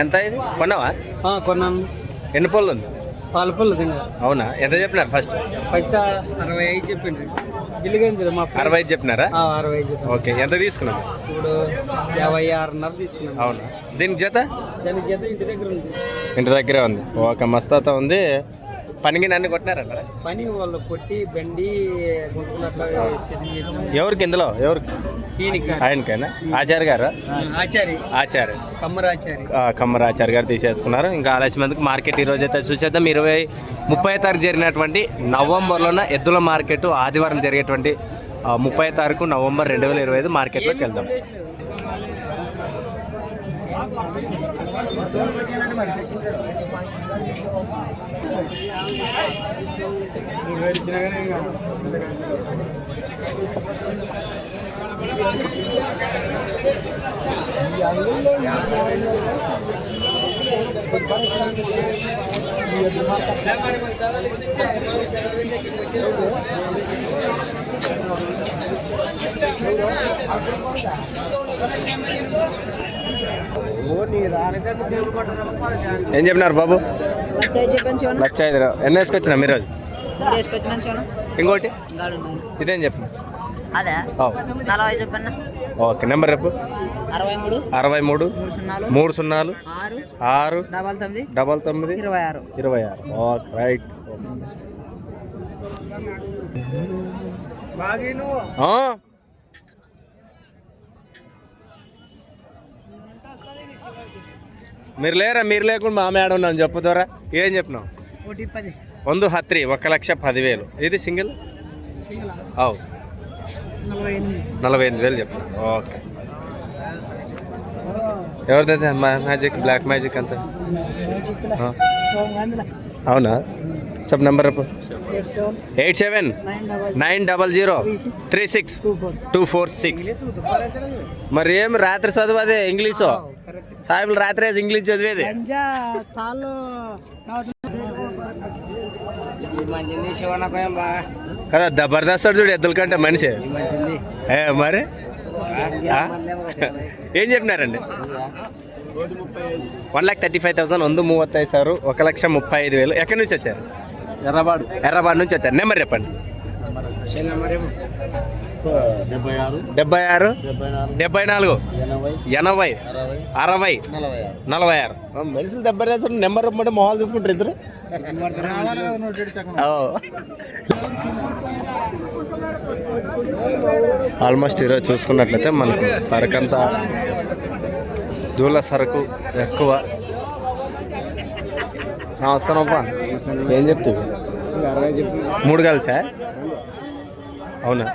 ఎంత ఇది కొన్నావా? కొన్నాను. ఎన్ని పళ్ళు ఉంది? పాలు పళ్ళు తిన్నా. అవునా? ఎంత చెప్పినారు ఫస్ట్? 65 చెప్పిండ్రు. బిల్లుగా మా 65 చెప్పినారా? 65 చెప్పారు. ఓకే, ఎంత తీసుకున్నావు? ఇప్పుడు 56.5 తీసుకున్నాను. అవునా? దీనికి జత? దానికి జత ఇంటి దగ్గర ఉంది. ఇంటి దగ్గరే ఉంది. ఓకే, మస్తాత ఉంది. పనికి నన్ను కొట్టినారంట? పని వాళ్ళు కొట్టి బండి గుంటలు అట్లా సెటిల్ చేసిన. ఎవరికి ఇందులో? ఎవరికి? ఆయనకైనా? ఆచార్య గారు? ఆచార్య కమ్మరాచార్య గారు తీసేసుకున్నారు. ఇంకా ఆలస్యమందుకు మార్కెట్ ఈరోజు అయితే చూసేద్దాం. 30వ తారీఖు జరిగినటువంటి నవంబర్లోన ఎద్దుల మార్కెట్ ఆదివారం జరిగేటువంటి 30వ తారీఖు నవంబర్ 2025 మార్కెట్లోకి వెళ్దాం. ఏం చెప్పినారు బాబు? 1,05,000. ఎన్ని వేసుకొచ్చినా మీరు? ఇంకోటి ఇదేం చెప్పిన? ఓకే, నెంబర్ రేపు 63 30 6 99 26. Okay, right. మీరు లేరా? మీరు లేకుండా మా మేడం ఉన్నాను చెప్పుదోరా. ఏం చెప్పినావు? 110 1,10,000. ఇది సింగిల్? అవు 48,000 చెప్పిన. ఓకే, ఎవరిదైతే మ్యాజిక్ బ్లాక్ మ్యాజిక్ అంత? అవునా? చెప్పు నెంబర్ రేపు. 8790036246. మరి ఏమి రాత్రి చదివేది ఇంగ్లీషు? సాయిబులు రాత్రి ఇంగ్లీష్ చదివేది కదా. జబర్దస్త్ చూడు ఎద్దుల కంటే మనిషి. మరి ఏం చెప్పినారండి? 1,35,000. 135,000. 1,35,000. ఎక్కడి నుంచి వచ్చారు? ఎర్రబాడు నుంచి వచ్చారు. నెంబర్ చెప్పండి. 76 74 80 60 46. మనుషులు జబర్దస్త్ నెంబర్ ఇవ్వమంటే మొహాలు చూసుకుంటారు ఇద్దరు. ఆల్మోస్ట్ ఈరోజు చూసుకున్నట్లయితే మనకు సరుకు అంతా దూల సరుకు ఎక్కువ. నమస్కారం అబ్బా, ఏం చెప్తావు? 3 కలిసా? అవునా?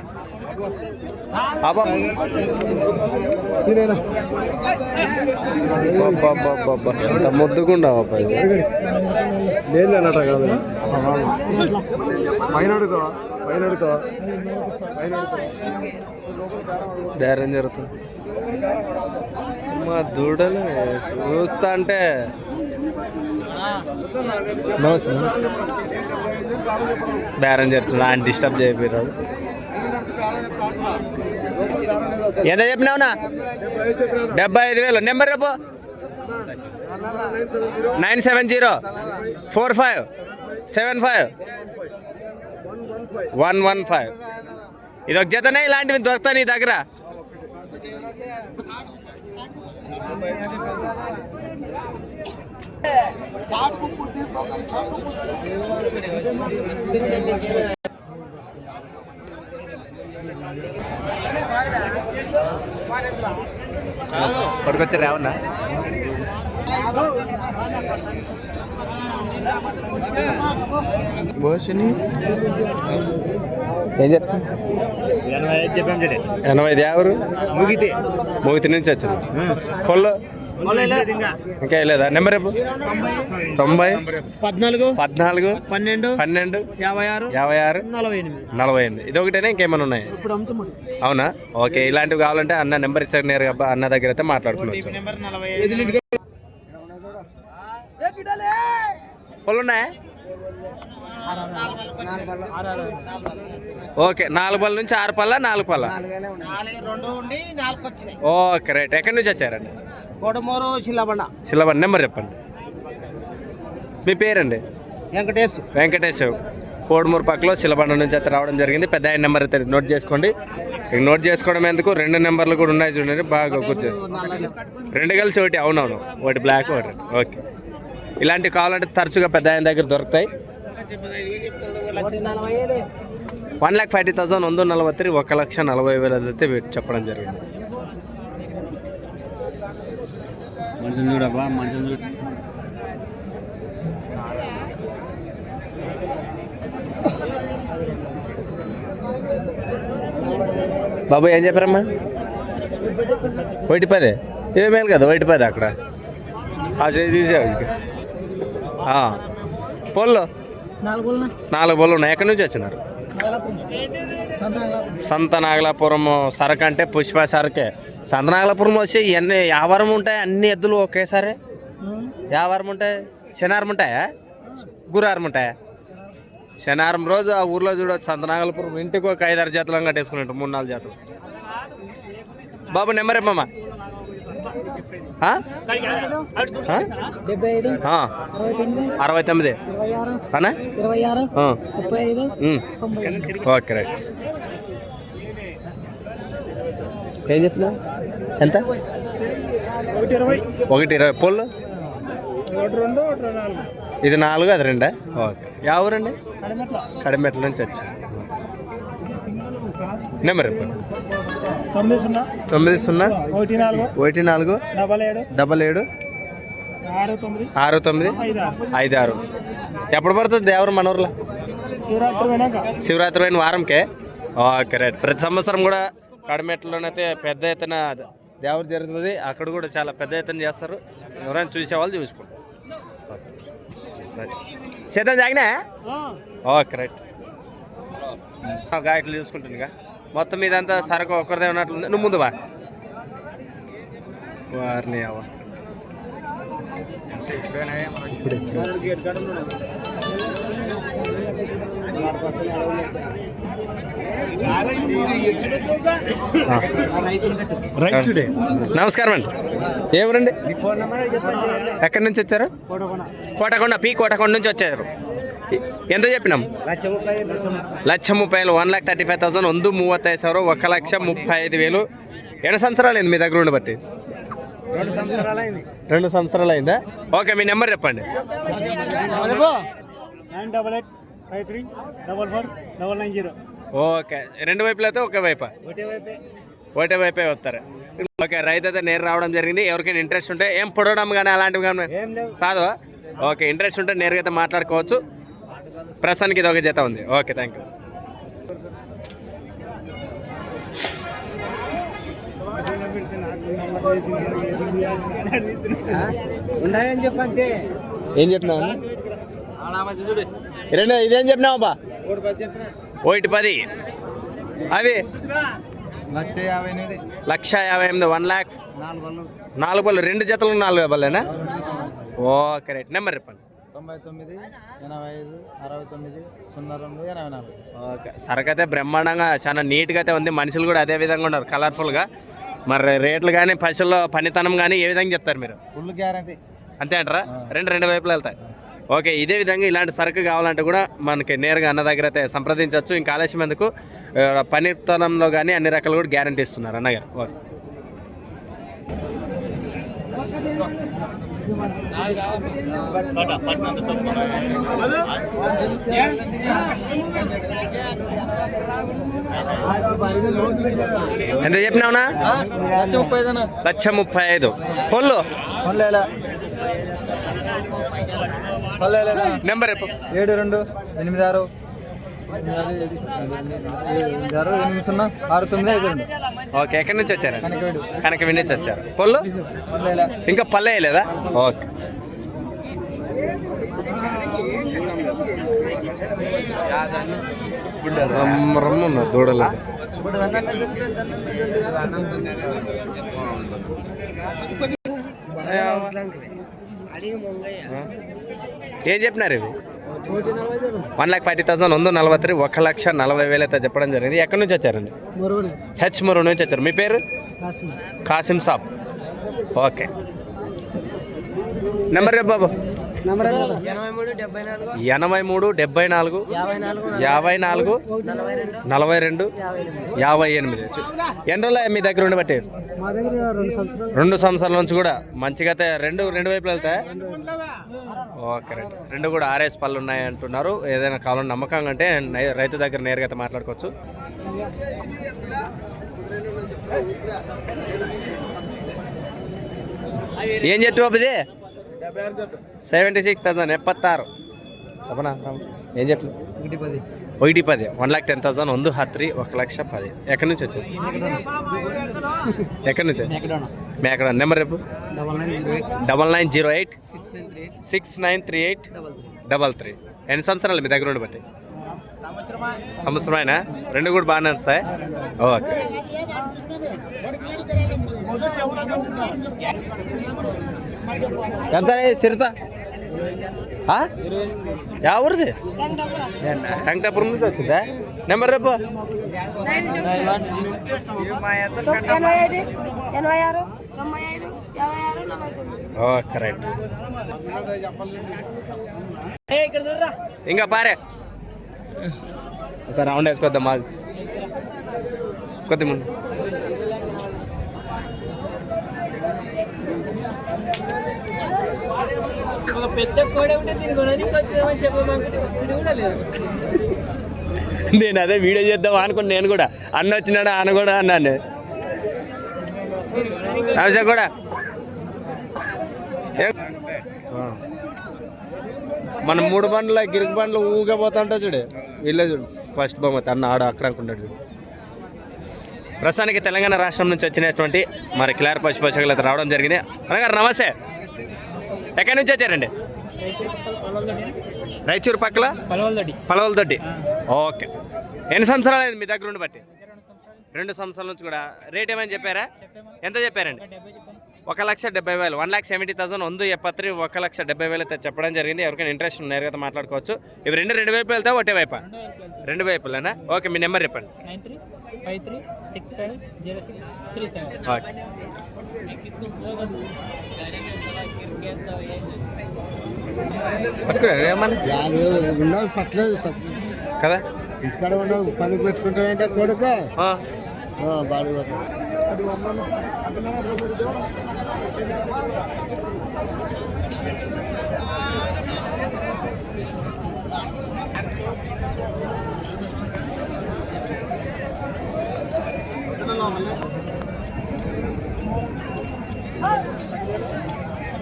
ఎంత ముద్దుకుండావు అబ్బాయి. లేదన్నట కాదు, ధైర్యం జరుగుతుంది. మా దూడలు చూస్తా అంటే బేరం జరుగుతుంది. ఆయన డిస్టర్బ్ చేయకపోయారు. ఎంత చెప్పినావునా? 75,000. నెంబర్ రేపు 9704575 ఇది ఒక జతనే. ఇలాంటివి దొరుకుతా నీ దగ్గర? పట్టుకొచ్చి రావున్నా? ఏం చెప్తా? 85 ఎవరు? ముగితి నుంచి వచ్చాను. కొల్లు ఇంకా లేదా? నెంబర్ రేపు 90 14 12 56 48. ఇది ఒకటేనా ఇంకేమైనా ఉన్నాయి? అవునా? ఓకే, ఇలాంటివి కావాలంటే అన్న నెంబర్ ఇచ్చారు నేరుగా. అన్న దగ్గర అయితే మాట్లాడుకోవచ్చు. పళ్ళు ఉన్నాయా? ఓకే, 4 పళ్ళ నుంచి 6 పళ్ళ, 4 పళ్ళ. Okay right. ఎక్కడి నుంచి వచ్చారండి? కోటమూరు శిలబండి. నెంబర్ చెప్పండి. మీ పేరండి? వెంకటేష్. కోడమూరు పక్కలో శిలబండ నుంచి అయితే రావడం జరిగింది. పెద్ద ఆయన నెంబర్ అయితే నోట్ చేసుకోండి. నోట్ చేసుకోవడం ఎందుకు, 2 నెంబర్లు కూడా ఉన్నాయి చూడండి. బాగా కూర్చో, 2 కలిసి ఒకటి. అవునవును, ఒకటి బ్లాక్, ఒకటి. ఓకే, ఇలాంటివి కావాలంటే తరచుగా పెద్ద ఆయన దగ్గర దొరుకుతాయి. 1,50,000 1,43 1,40,000 అయితే చెప్పడం జరిగింది. మంచం చూడబ్బా, మంచం చూడు. బాబు ఏం చెప్పారమ్మా? 1,10. ఇవే మేలు కదా, 1,10 అక్కడ. పొల్లు 4 పొల్లు ఉన్నాయి. ఎక్కడి నుంచి వచ్చినారు? సంత నాగలాపురం సరకు అంటే పుష్ప సరకే. సంత నాగలాపురం వచ్చి ఇవన్నీ వ్యాపారం ఉంటాయి. అన్ని ఎద్దులు ఒకేసారి వ్యాపారం ఉంటాయి. శనివారం ఉంటాయా, గురువారం ఉంటాయా? శనివారం రోజు ఆ ఊర్లో చూడవచ్చు. సంత నాగలాపురం ఇంటికి ఒక 5-6 జాతులు కట్టేసుకున్నట్టు, 3-4 జాతులు. బాబు నెంబర్ ఏమమ్మా? 69 అన్నా? Okay right. ఏం చెప్తున్నా? ఎంత? 1,20. పొల్లు ఇది 4, అది 2. ఓకే, యా ఊరండి? కడిమెట్ల నుంచి వచ్చా. నెంబర్ 90 14 77 69 56. ఎప్పుడు పడుతుంది దేవరం మన ఊర్లో? శివరాత్రి అయిన వారంకే. Okay right. ప్రతి సంవత్సరం కూడా కడిమెట్లలోనైతే పెద్ద ఎత్తున దేవరు జరుగుతుంది. అక్కడ కూడా చాలా పెద్ద ఎత్తున చేస్తారు. ఎవరైనా చూసేవాళ్ళు చూసుకోండి. చేద్దాం జాగినా? Okay right. గాయట్లు చూసుకుంటుంది. మొత్తం ఇదంతా సరకు ఒక్కరిదే ఉన్నట్లుంది. నువ్వు ముందు వా. వారిని అవ నమస్కారం అండి. ఏమరండి? ఎక్కడి నుంచి వచ్చారు? కోటకొండ. కోటకొండ నుంచి వచ్చారు. ఎంత చెప్పినాం? 1,30,000 1,35,000 1,35,000 1,35,000. ఎన్ని సంవత్సరాలు అయింది మీ దగ్గర ఉండబట్టి? 2 సంవత్సరాలు అయిందా? ఓకే, మీ నెంబర్ చెప్పండి. 988534499. ఓకే, 2 వైపులు అయితే ఒకే వైపా? ఒకటే వైపే వస్తారు. ఓకే, రైతు అయితే నేరు రావడం జరిగింది. ఎవరికైనా ఇంట్రెస్ట్ ఉంటే ఏం పొడవడం కానీ అలాంటివి కానీ సాధు. ఓకే, ఇంట్రెస్ట్ ఉంటే నేరుగా అయితే మాట్లాడుకోవచ్చు. ప్రస్తుతానికి ఇది ఒక జత ఉంది. Okay, thank you. ఏం చెప్పినావు? ఇదేం చెప్పినావు బా? 1,10. అవి 1,58,000 1,00,000 4 పళ్ళు. 2 జతలు 4 పళ్ళేనా? Okay right. నెంబర్ చెప్పండి. 99 85 69 02 84. ఓకే, సరకు అయితే బ్రహ్మాండంగా చాలా నీట్గా అయితే ఉంది. మనుషులు కూడా అదే విధంగా ఉన్నారు, కలర్ఫుల్గా. మరి రేట్లు కానీ పశువుల్లో పనితనం కానీ ఏ విధంగా చెప్తారు మీరు? Full guarantee. అంతే అంటారా? 2 వైపులు వెళ్తాయి. ఓకే, ఇదే విధంగా ఇలాంటి సరుకు కావాలంటే కూడా మనకి నేరుగా అన్న దగ్గర అయితే సంప్రదించవచ్చు. ఇంకా ఆలస్యం ఎందుకు, పనితనంలో కానీ అన్ని రకాలు కూడా గ్యారంటీ ఇస్తున్నారు అన్నగారు. ఓకే, ఎంత చెప్పినావునా? 1,35,000. పొల్లు నెంబర్ 7286 6952. ఓకే, ఎక్కడి నుంచి వచ్చారు? కనకవిడి నుంచి వచ్చారు. పొల్లు ఇంకా పల్లె వేయలేదా? ఓకే, రమ్మ దూడలు. ఏం చెప్పినారు ఇవి 1,40,000 ಒಂದು 40 1,40,000 అయితే చెప్పడం జరిగింది. ఎక్కడి నుంచి వచ్చారండి? హెచ్ మురు నుంచి వచ్చారు. మీ పేరు? కాసిం సాబ్. ఓకే, నెంబర్ రేపు బాబు. 83 74 54 42 58. ఎన్ని రోజులు మీ దగ్గర ఉండి బట్టి? 2 సంవత్సరాల నుంచి కూడా మంచిగా అయితే రెండు వైపులు వెళ్తాయి. Okay right. రెండు కూడా ఆర్ఎస్ పళ్ళు ఉన్నాయి అంటున్నారు. ఏదైనా కావాలని నమ్మకంగా అంటే రైతు దగ్గర నేరుగా అయితే మాట్లాడుకోవచ్చు. ఏం చెప్తే బాబు ఇది? 76,000 76 చెప్పనా? ఏం చెప్పు? 1,10 1,10,000 ಒಂದು 10 1,10,000. ఎక్కడి నుంచి వచ్చారు? ఎక్కడి నుంచి? మేకడ. నెంబర్ రేపు 9908 6938 33. ఎన్ని సంవత్సరాలు మీ దగ్గర ఉండి బట్టి? సంవత్సరం అయినా రెండు కూడా బాగానే వస్తాయి. ఓకే, ఎంత చిరుత? ఎవరిది? వెంకటాపురం నుంచి వచ్చిందా? నెంబర్ రేపు 86 ఓకే రైట్. ఇంకా పారే సార్ రౌండ్ వేసుకొద్దాం మాది కొద్ది ముందు. పెద్ద కోడ ఉంటే తిరుగునని కొంచెం చెప్పమంటే కూడా లేదు. నేను అదే వీడియో చేద్దాం అనుకుని నేను కూడా అన్న వచ్చినాడు అన్న కూడా అన్నాను కూడా. మన 3 బండ్ల గిరికి బండ్లు ఊగా పోతుంటా చూడు. వీళ్ళే చూడు ఫస్ట్ బొమ్మ అన్న ఆడ అక్కడ అనుకుంటాడు చూడు. ప్రస్తుతానికి తెలంగాణ రాష్ట్రం నుంచి వచ్చినటువంటి మరి కిలారి పశుపోషకులు అయితే రావడం జరిగింది. అనగారు నమస్తే, ఎక్కడి నుంచి వచ్చారండి? రైచూరు పక్కల పలవలదొడ్డి. ఓకే, ఎన్ని సంవత్సరాలు అయింది మీ దగ్గర ఉండి బట్టి? 2 సంవత్సరాల నుంచి కూడా. రేట్ ఏమైనా చెప్పారా? ఎంత చెప్పారండి? 1,70,000 1,70,000 ಒಂದು 70 1,70,000 అయితే చెప్పడం జరిగింది. ఎవరికైనా ఇంట్రెస్ట్ నేరుగా మాట్లాడుకోవచ్చు. ఇవి రెండు వైపు వెళ్తా ఒకటే వైపా? రెండు వైపులేనా? ఓకే, మీ నెంబర్ చెప్పండి. 9353650637. ఓకే, పట్టలేదు కదా ఇంటికాడ ఉండవు. పనికి పెట్టుకుంటానంటే కొడుక బాడీ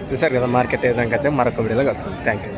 చూసారు కదా మార్కెట్ ఏ విధంగా అయితే మరొక వీడియోలో వస్తుంది. Thank you.